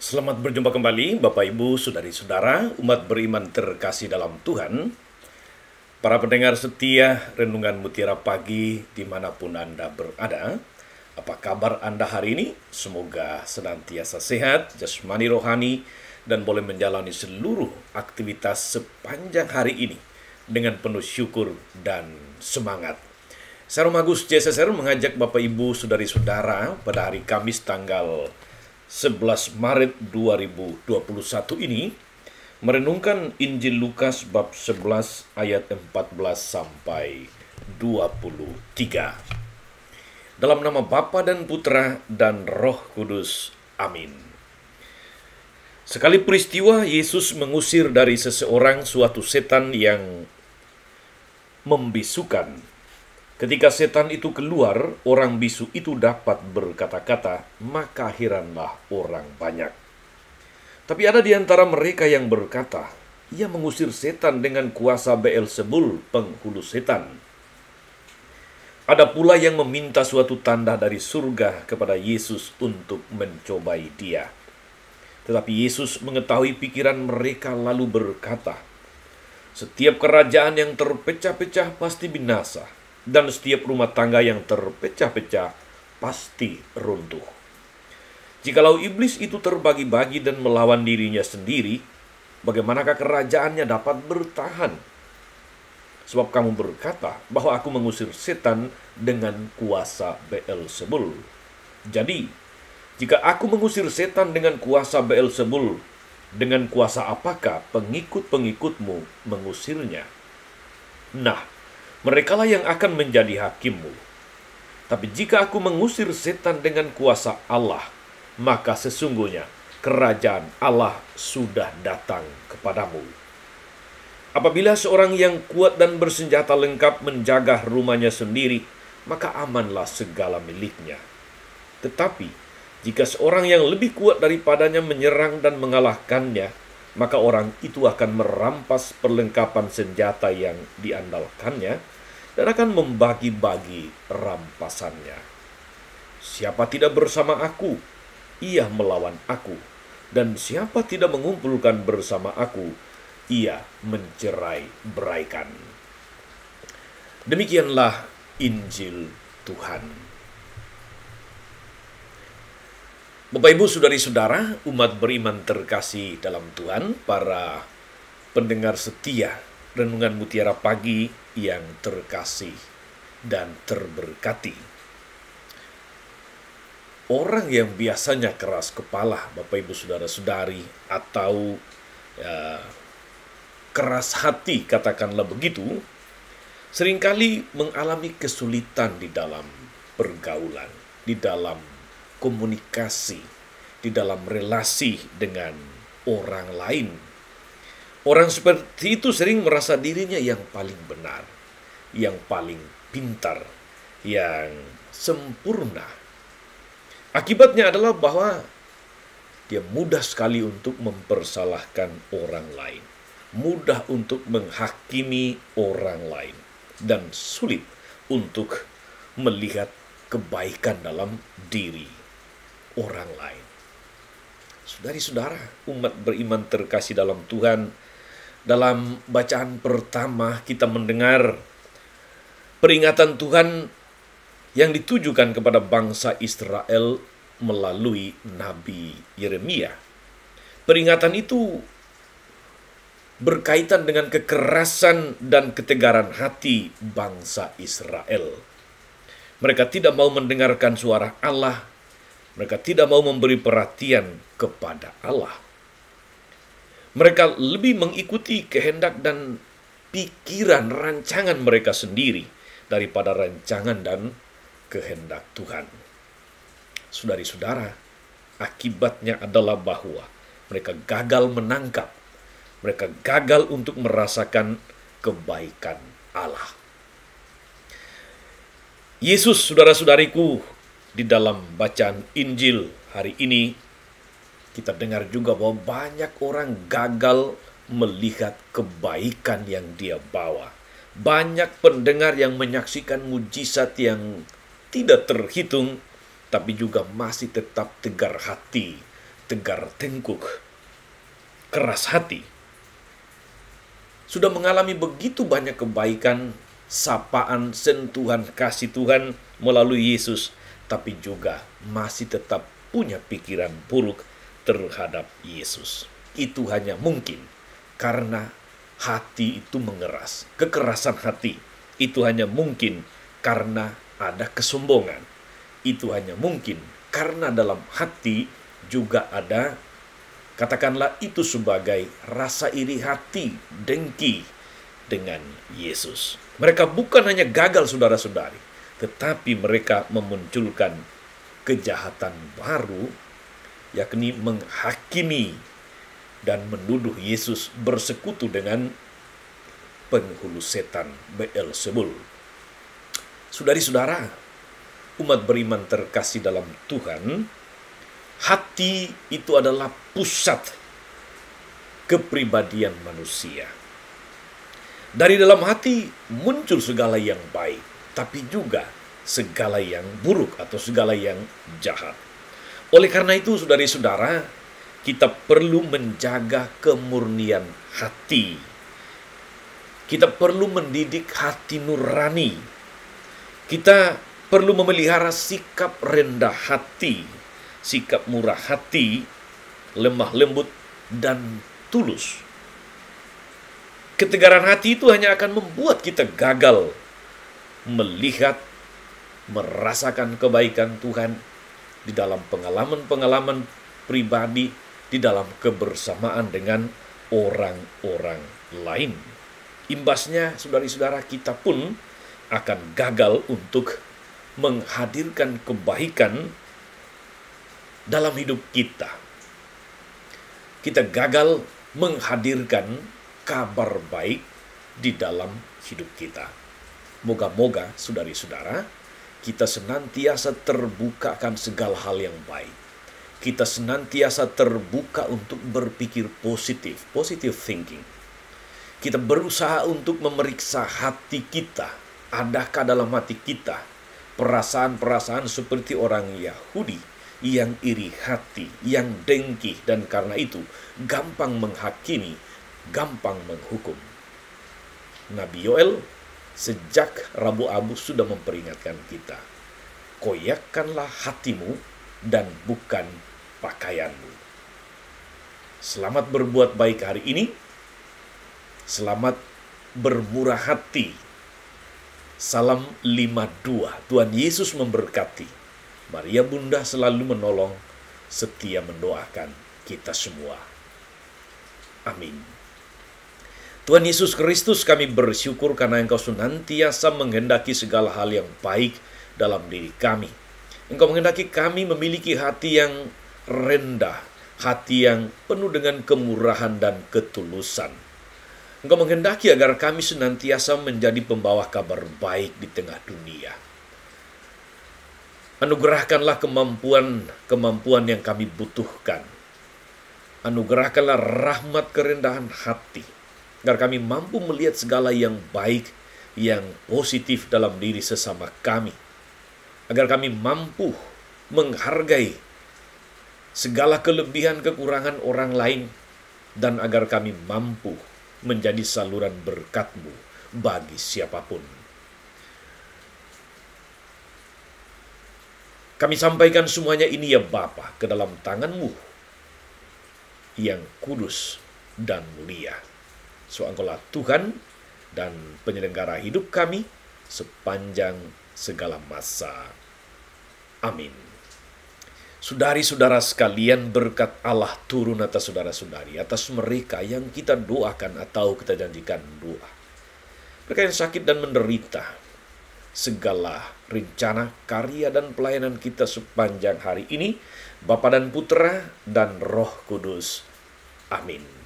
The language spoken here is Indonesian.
Selamat berjumpa kembali Bapak Ibu, Saudari-saudara, umat beriman terkasih dalam Tuhan. Para pendengar setia Renungan Mutiara Pagi dimanapun Anda berada. Apa kabar Anda hari ini? Semoga senantiasa sehat, jasmani rohani, dan boleh menjalani seluruh aktivitas sepanjang hari ini dengan penuh syukur dan semangat. Saya Romagus CSSR mengajak Bapak Ibu, Saudari-saudara pada hari Kamis tanggal 11 Maret 2021 ini merenungkan Injil Lukas bab 11 ayat 14 sampai 23. Dalam nama Bapa dan Putra dan Roh Kudus. Amin. Sekali peristiwa Yesus mengusir dari seseorang suatu setan yang membisukan. Ketika setan itu keluar, orang bisu itu dapat berkata-kata, maka heranlah orang banyak. Tapi ada di antara mereka yang berkata, ia mengusir setan dengan kuasa Beelzebul, penghulu setan. Ada pula yang meminta suatu tanda dari surga kepada Yesus untuk mencobai dia. Tetapi Yesus mengetahui pikiran mereka lalu berkata, setiap kerajaan yang terpecah-pecah pasti binasa, dan setiap rumah tangga yang terpecah-pecah pasti runtuh. Jikalau iblis itu terbagi-bagi dan melawan dirinya sendiri, bagaimanakah kerajaannya dapat bertahan? Sebab kamu berkata bahwa aku mengusir setan dengan kuasa Beelzebul. Jadi, jika aku mengusir setan dengan kuasa Beelzebul, dengan kuasa apakah pengikut-pengikutmu mengusirnya? Nah, merekalah yang akan menjadi hakimmu. Tapi jika aku mengusir setan dengan kuasa Allah, maka sesungguhnya kerajaan Allah sudah datang kepadamu. Apabila seorang yang kuat dan bersenjata lengkap menjaga rumahnya sendiri, maka amanlah segala miliknya. Tetapi jika seorang yang lebih kuat daripadanya menyerang dan mengalahkannya, maka orang itu akan merampas perlengkapan senjata yang diandalkannya dan akan membagi-bagi rampasannya. Siapa tidak bersama aku, ia melawan aku. Dan siapa tidak mengumpulkan bersama aku, ia mencerai-beraikan. Demikianlah Injil Tuhan. Bapak Ibu, Saudari-saudara, umat beriman terkasih dalam Tuhan, para pendengar setia Renungan Mutiara Pagi yang terkasih dan terberkati. Orang yang biasanya keras kepala, Bapak Ibu Saudara-saudari, atau keras hati, katakanlah begitu, seringkali mengalami kesulitan di dalam pergaulan, di dalam komunikasi, di dalam relasi dengan orang lain. Orang seperti itu sering merasa dirinya yang paling benar, yang paling pintar, yang sempurna. Akibatnya adalah bahwa dia mudah sekali untuk mempersalahkan orang lain, mudah untuk menghakimi orang lain, dan sulit untuk melihat kebaikan dalam diri orang lain. Saudari-saudara, umat beriman terkasih dalam Tuhan, dalam bacaan pertama kita mendengar peringatan Tuhan yang ditujukan kepada bangsa Israel melalui Nabi Yeremia. Peringatan itu berkaitan dengan kekerasan dan ketegaran hati bangsa Israel. Mereka tidak mau mendengarkan suara Allah. Mereka tidak mau memberi perhatian kepada Allah. Mereka lebih mengikuti kehendak dan pikiran rancangan mereka sendiri daripada rancangan dan kehendak Tuhan. Saudari-saudara, akibatnya adalah bahwa mereka gagal menangkap, mereka gagal untuk merasakan kebaikan Allah. Yesus, saudara-saudariku, di dalam bacaan Injil hari ini, kita dengar juga bahwa banyak orang gagal melihat kebaikan yang dia bawa. Banyak pendengar yang menyaksikan mujizat yang tidak terhitung, tapi juga masih tetap tegar hati, tegar tengkuk, keras hati, sudah mengalami begitu banyak kebaikan, sapaan, sentuhan kasih Tuhan melalui Yesus, tapi juga masih tetap punya pikiran buruk terhadap Yesus. Itu hanya mungkin karena hati itu mengeras. Kekerasan hati itu hanya mungkin karena ada kesombongan. Itu hanya mungkin karena dalam hati juga ada, katakanlah itu sebagai rasa iri hati, dengki dengan Yesus. Mereka bukan hanya gagal, saudara-saudari, tetapi mereka memunculkan kejahatan baru, yakni menghakimi dan menuduh Yesus bersekutu dengan penghulu setan Beelzebul. Saudari-saudara, umat beriman terkasih dalam Tuhan, hati itu adalah pusat kepribadian manusia. Dari dalam hati muncul segala yang baik, tapi juga segala yang buruk atau segala yang jahat. Oleh karena itu, saudari-saudara, kita perlu menjaga kemurnian hati. Kita perlu mendidik hati nurani. Kita perlu memelihara sikap rendah hati, sikap murah hati, lemah lembut, dan tulus. Ketegaran hati itu hanya akan membuat kita gagal melihat, merasakan kebaikan Tuhan di dalam pengalaman-pengalaman pribadi, di dalam kebersamaan dengan orang-orang lain. Imbasnya, saudari-saudara, kita pun akan gagal untuk menghadirkan kebaikan dalam hidup kita. Kita gagal menghadirkan kabar baik di dalam hidup kita. Moga-moga, saudari-saudara, kita senantiasa terbuka akan segala hal yang baik. Kita senantiasa terbuka untuk berpikir positif, positive thinking. Kita berusaha untuk memeriksa hati kita. Adakah dalam hati kita perasaan-perasaan seperti orang Yahudi yang iri hati, yang dengki, dan karena itu gampang menghakimi, gampang menghukum. Nabi Yoel sejak Rabu Abu sudah memperingatkan kita, koyakkanlah hatimu dan bukan pakaianmu. Selamat berbuat baik hari ini. Selamat bermurah hati. Salam 52. Tuhan Yesus memberkati. Maria Bunda selalu menolong, setia mendoakan kita semua. Amin. Tuhan Yesus Kristus, kami bersyukur karena Engkau senantiasa menghendaki segala hal yang baik dalam diri kami. Engkau menghendaki kami memiliki hati yang rendah, hati yang penuh dengan kemurahan dan ketulusan. Engkau menghendaki agar kami senantiasa menjadi pembawa kabar baik di tengah dunia. Anugerahkanlah kemampuan yang kami butuhkan. Anugerahkanlah rahmat kerendahan hati, agar kami mampu melihat segala yang baik, yang positif dalam diri sesama kami. Agar kami mampu menghargai segala kelebihan kekurangan orang lain, dan agar kami mampu menjadi saluran berkat-Mu bagi siapapun. Kami sampaikan semuanya ini ya Bapa ke dalam tangan-Mu yang kudus dan mulia. So Engkaulah Tuhan dan penyelenggara hidup kami sepanjang segala masa. Amin. Saudari-saudara sekalian, berkat Allah turun atas saudara-saudari, atas mereka yang kita doakan atau kita janjikan doa. Mereka yang sakit dan menderita, segala rencana, karya, dan pelayanan kita sepanjang hari ini, Bapa dan Putra dan Roh Kudus. Amin.